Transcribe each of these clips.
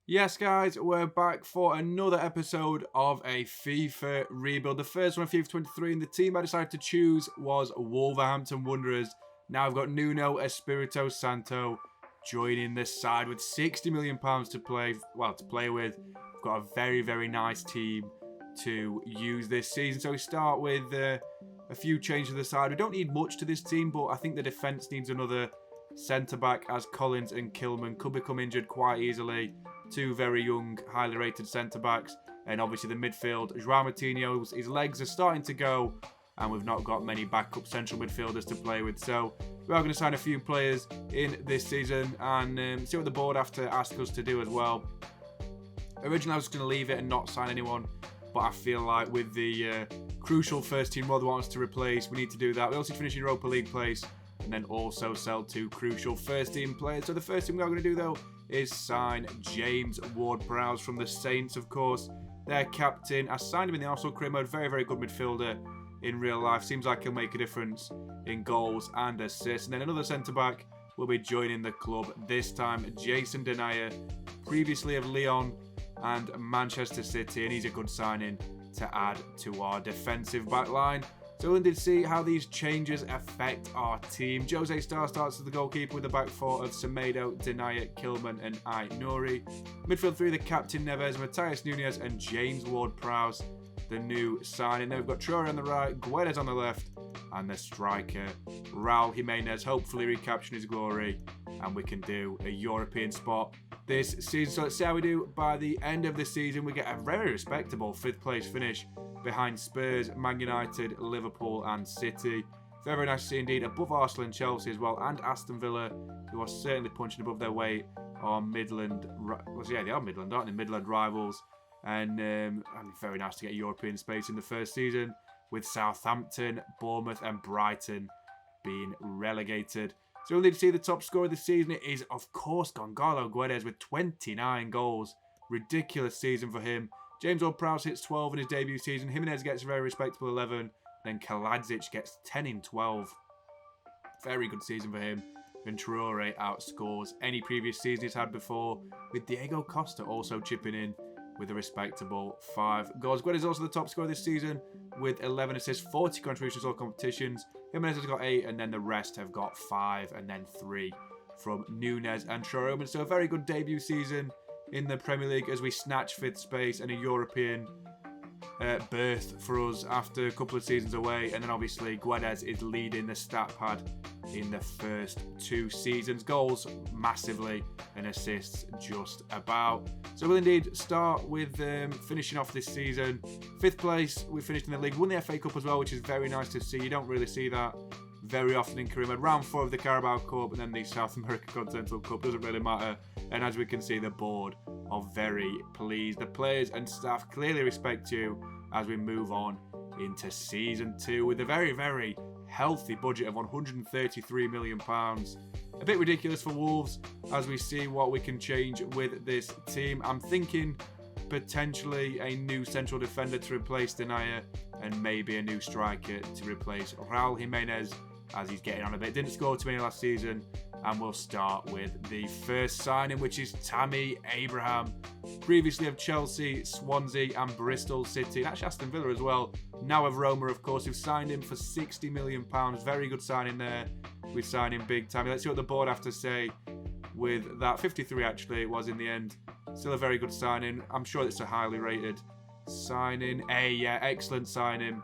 Yes, guys, we're back for another episode of a FIFA rebuild. The first one of FIFA 23, and the team I decided to choose was Wolverhampton Wanderers. Now I've got Nuno, Espírito Santo joining the side with £60 million to play with. We've got a very, very nice team to use this season. So we start with a few changes to the side. We don't need much to this team, but I think the defence needs another centre-back, as Collins and Kilman could become injured quite easily. Two very young, highly rated centre-backs. And obviously the midfield, João Moutinho, his legs are starting to go, and we've not got many backup central midfielders to play with. So we are going to sign a few players in this season and see what the board have to ask us to do as well. Originally I was going to leave it and not sign anyone, but I feel like with the crucial first team Rod wants to replace, we need to do that. We also finish in Europa League place and then also sell two crucial first team players. So the first thing we are going to do though is sign James Ward-Prowse from the Saints, of course. Their captain. I signed him in the Arsenal career mode. Very, very good midfielder in real life. Seems like he'll make a difference in goals and assists. And then another centre-back will be joining the club. This time, Jason Denayer, previously of Lyon and Manchester City. And he's a good signing to add to our defensive back line. So we did see how these changes affect our team. Jose Star starts as the goalkeeper with the back four of Semedo, Denayer, Kilman and Nouri. Midfield three, the captain Neves, Matthias Nunez and James Ward-Prowse, the new signing. Then we've got Traore on the right, Guedes on the left, and the striker Raul Jimenez, hopefully recapturing his glory, and we can do a European spot this season. So let's see how we do by the end of the season. We get a very respectable 5th place finish behind Spurs, Man United, Liverpool and City. Very, very nice to see indeed. Above Arsenal and Chelsea as well, and Aston Villa, who are certainly punching above their weight, are Midland. They are Midland, aren't they? Midland rivals. And very nice to get European space in the first season, with Southampton, Bournemouth and Brighton being relegated. So we'll need to see the top scorer of the season. It is, of course, Gonzalo Guedes with 29 goals. Ridiculous season for him. James Ward-Prowse hits 12 in his debut season. Jimenez gets a very respectable 11. Then Kaladzic gets 10 in 12. Very good season for him. And Traore outscores any previous season he's had before, with Diego Costa also chipping in with a respectable 5 goals. Guedes is also the top scorer this season with 11 assists, 40 contributions all competitions. Jimenez has got 8, and then the rest have got 5, and then 3 from Nunez and Traore. So a very good debut season in the Premier League as we snatch 5th space and a European berth for us after a couple of seasons away. And then obviously Guedes is leading the stat pad in the first 2 seasons. Goals massively and assists just about. So we'll indeed start with finishing off this season. 5th place, we finished in the league. Won the FA Cup as well, which is very nice to see. You don't really see that very often in career mode. Round 4 of the Carabao Cup and then the South American Continental Cup. Doesn't really matter. And as we can see, the board are very pleased. The players and staff clearly respect you as we move on into Season 2 with a very, very healthy budget of £133 million. A bit ridiculous for Wolves as we see what we can change with this team. I'm thinking potentially a new central defender to replace Denayer and maybe a new striker to replace Raul Jimenez as he's getting on a bit. Didn't score too many last season. And we'll start with the first signing, which is Tammy Abraham. Previously of Chelsea, Swansea and Bristol City. And actually Aston Villa as well. Now of Roma, of course, who've signed him for £60 million. Very good signing there. We signed him big time. Let's see what the board have to say with that. 53 actually it was in the end. Still a very good signing. I'm sure it's a highly rated signing. Excellent signing.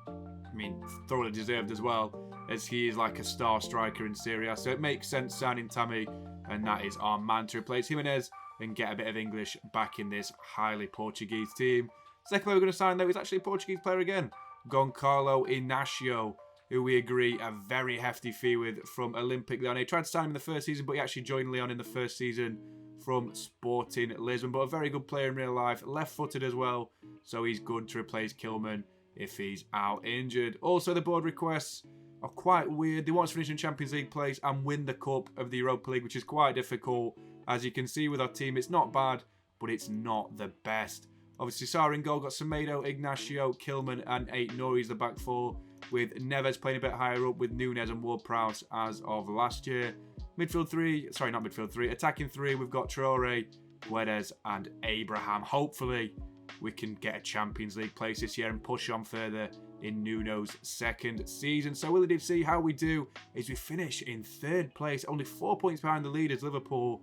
I mean, thoroughly deserved as well, as he is like a star striker in Serie A. So it makes sense signing Tammy, and that is our man to replace Jimenez and get a bit of English back in this highly Portuguese team. Second player we're going to sign, though, is actually a Portuguese player again. Gonçalo Inácio, who we agree a very hefty fee with from Olympic Lyon. He tried to sign him in the first season, but he actually joined Lyon in the first season from Sporting Lisbon. But a very good player in real life, left-footed as well, so he's good to replace Kilman if he's out injured. Also, the board requests are quite weird. They want to finish in Champions League place and win the Cup of the Europa League, which is quite difficult. As you can see with our team, it's not bad, but it's not the best. Obviously, Sarr in goal, got Semedo, Ignacio, Kilman and Nouri the back four, with Neves playing a bit higher up with Nunez and Ward-Prowse as of last year. Attacking three, we've got Traore, Guedes and Abraham. Hopefully, we can get a Champions League place this year and push on further in Nuno's second season. So will indeed see how we do is we finish in third place, only 4 points behind the leaders Liverpool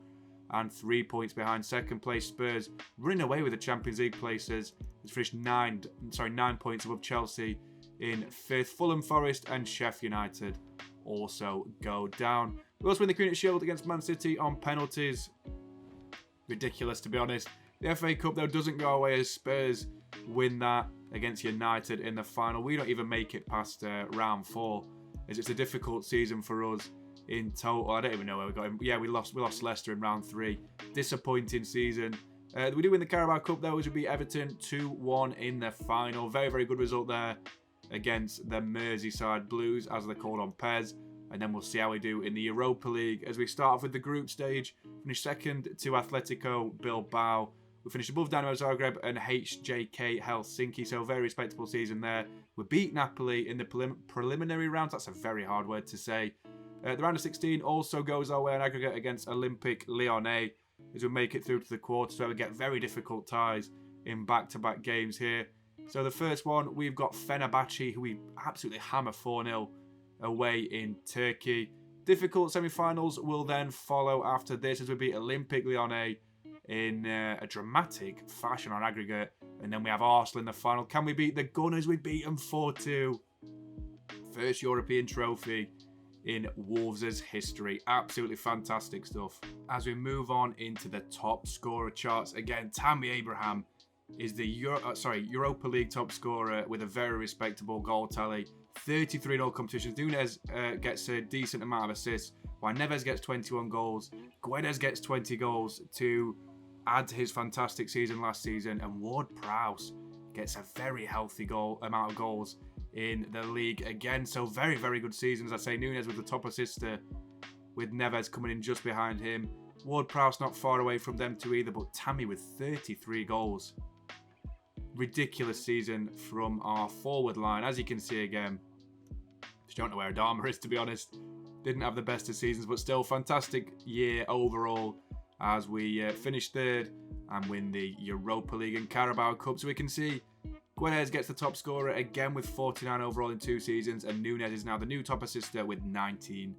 and 3 points behind second place Spurs, running away with the Champions League places. It's finished 9 points above Chelsea in fifth. Fulham, Forest and Sheffield United also go down. We also win the Community Shield against Man City on penalties. Ridiculous, to be honest. The FA Cup, though, doesn't go away as Spurs win that against United in the final. We don't even make it past round 4, as it's a difficult season for us in total. I don't even know where we got him. Yeah, we lost Leicester in round 3. Disappointing season. We do win the Carabao Cup, though, as we beat Everton 2-1 in the final. Very, very good result there against the Merseyside Blues, as they're called on PES. And then we'll see how we do in the Europa League as we start off with the group stage. Finish second to Atletico Bilbao. We finished above Dynamo Zagreb and HJK Helsinki, so very respectable season there. We beat Napoli in the preliminary rounds. That's a very hard word to say. The round of 16 also goes our way on aggregate against Olympique Lyonnais as we make it through to the quarters, where we get very difficult ties in back-to-back games here. So the first one, we've got Fenerbahce, who we absolutely hammer 4-0 away in Turkey. Difficult semi-finals will then follow after this as we beat Olympique Lyonnais in a dramatic fashion on aggregate. And then we have Arsenal in the final. Can we beat the Gunners? We beat them 4-2. First European trophy in Wolves' history. Absolutely fantastic stuff. As we move on into the top scorer charts, again, Tammy Abraham is the Europa League top scorer with a very respectable goal tally. 33 in all competitions. Nunes gets a decent amount of assists, while Neves gets 21 goals. Guedes gets 20 goals to add to his fantastic season last season, and Ward-Prowse gets a very healthy amount of goals in the league again. So very, very good seasons. I say Nunes with the top assister, with Neves coming in just behind him. Ward-Prowse not far away from them two either, but Tammy with 33 goals. Ridiculous season from our forward line, as you can see again. Just don't know where Adama is, to be honest. Didn't have the best of seasons, but still fantastic year overall as we finish third and win the Europa League and Carabao Cup. So we can see Guedes gets the top scorer again with 49 overall in 2 seasons, and Nunes is now the new top assister with 19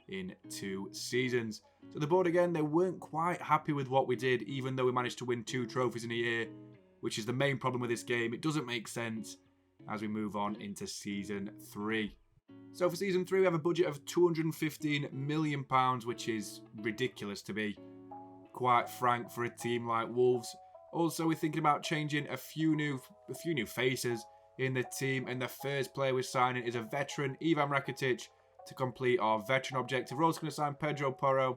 in 2 seasons. So the board again, they weren't quite happy with what we did, even though we managed to win 2 trophies in a year, which is the main problem with this game. It doesn't make sense as we move on into Season 3. So for Season 3, we have a budget of £215 million, which is ridiculous, to be quite frank, for a team like Wolves. Also, we're thinking about changing a few new faces in the team, and the first player we're signing is a veteran, Ivan Rakitic, to complete our veteran objective. We're also going to sign Pedro Porro,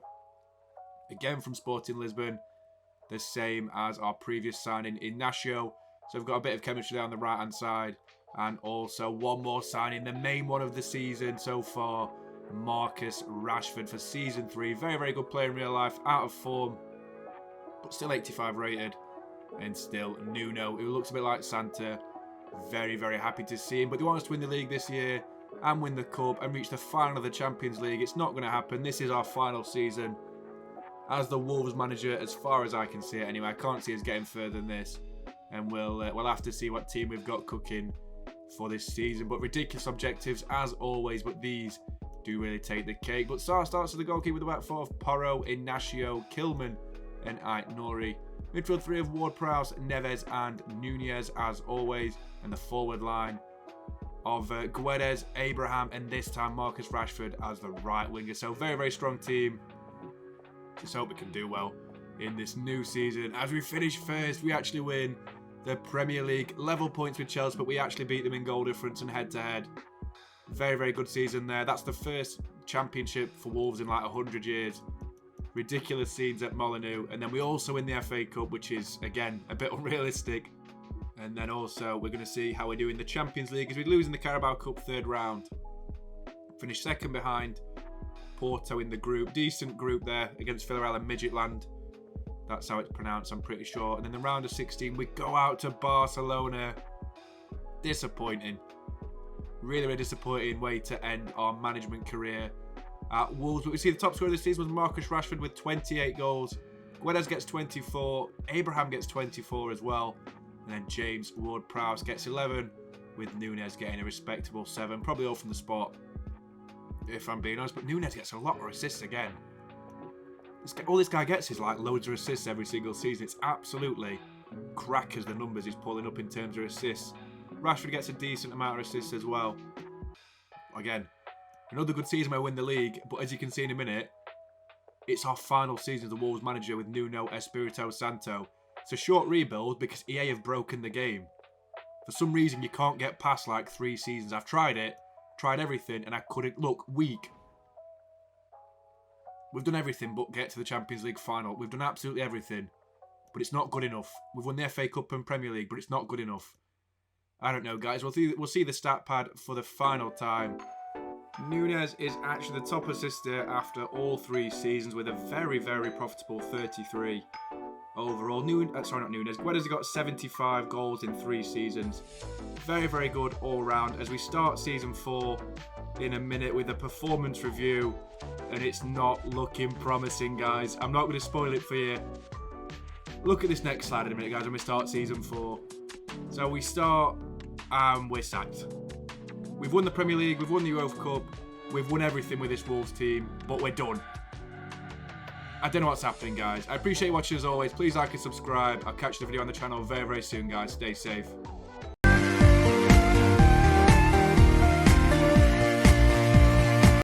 again from Sporting Lisbon, the same as our previous signing Ignacio. So we've got a bit of chemistry there on the right-hand side. And also one more signing, the main one of the season so far, Marcus Rashford for Season 3. Very, very good player in real life, out of form, but still 85 rated. And still Nuno, who looks a bit like Santa. Very, very happy to see him. But they want us to win the league this year and win the cup and reach the final of the Champions League. It's not going to happen. This is our final season as the Wolves manager, as far as I can see it anyway. I can't see us getting further than this. And we'll have to see what team we've got cooking for this season. But ridiculous objectives as always, but these do really take the cake. But Sarr starts as the goalkeeper with the back 4 of Porro, Ignacio, Kilman and Ait-Nouri. Midfield 3 of Ward-Prowse, Neves and Nunez as always. And the forward line of Guedes, Abraham and this time Marcus Rashford as the right winger. So very, very strong team. Just hope we can do well in this new season. As we finish first, we actually win the Premier League, level points with Chelsea, but we actually beat them in goal difference and head-to-head. Very, very good season there. That's the first championship for Wolves in like 100 years. Ridiculous scenes at Molineux. And then we also win the FA Cup, which is, again, a bit unrealistic. And then also, we're going to see how we do in the Champions League as we lose in the Carabao Cup third round. Finish second behind Porto in the group. Decent group there against Villarreal and Midgetland. That's how it's pronounced, I'm pretty sure. And then the round of 16, we go out to Barcelona. Disappointing. Really, really disappointing way to end our management career at Wolves. But we see the top scorer this season was Marcus Rashford with 28 goals. Guedes gets 24. Abraham gets 24 as well. And then James Ward-Prowse gets 11, with Nunes getting a respectable 7. Probably all from the spot, if I'm being honest. But Nunes gets a lot more assists again. All this guy gets is like loads of assists every single season. It's absolutely crackers the numbers he's pulling up in terms of assists. Rashford gets a decent amount of assists as well. Again, another good season where we win the league. But as you can see in a minute, it's our final season as the Wolves manager with Nuno, Espírito, Santo. It's a short rebuild because EA have broken the game. For some reason, you can't get past like 3 seasons. I've tried it, tried everything, and I couldn't. Look, weak. We've done everything but get to the Champions League final. We've done absolutely everything, but it's not good enough. We've won the FA Cup and Premier League, but it's not good enough. I don't know, guys. We'll see the stat pad for the final time. Nunes is actually the top assister after all 3 seasons with a very, very profitable 33 overall. Sorry, not Nunes. Guedes has got 75 goals in 3 seasons. Very, very good all round. As we start season 4 in a minute with a performance review, and it's not looking promising, guys. I'm not going to spoil it for you. Look at this next slide in a minute, guys, when we start season 4. So we start and we're sacked. We've won the Premier League, we've won the UEFA Cup, we've won everything with this Wolves team, but we're done. I don't know what's happening, guys. I appreciate you watching as always. Please like and subscribe. I'll catch the video on the channel very, very soon, guys. Stay safe.